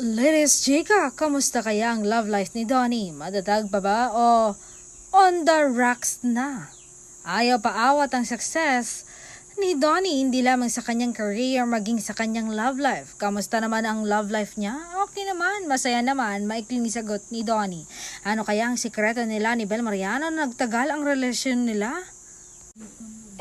Ladies, Jika, kamusta kaya ang love life ni Donnie? Matatag pa ba o on the rocks na? Ayaw paawat ang success ni Donnie hindi lamang sa kanyang career maging sa kanyang love life. Kamusta naman ang love life niya? Okay naman, masaya naman, maikling sagot ni Donnie. Ano kaya ang sikreto nila ni Bel Mariano na nagtagal ang relasyon nila?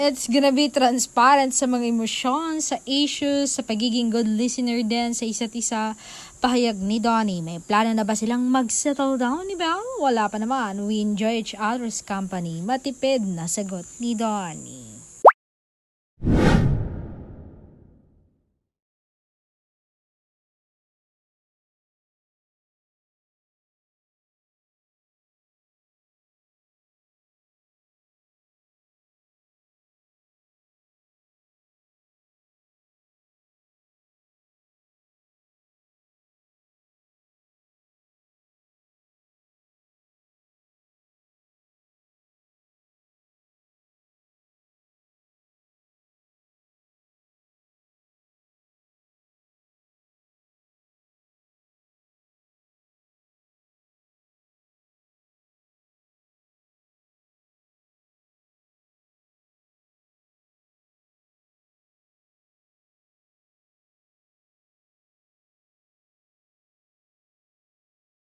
It's gonna be transparent sa mga emosyon, sa issues, sa pagiging good listener din sa isa't isa. Pahayag ni Donnie, may plano na ba silang mag-settle down ni Belle? Wala pa naman, we enjoy each other's company. Matipid na sagot ni Donnie.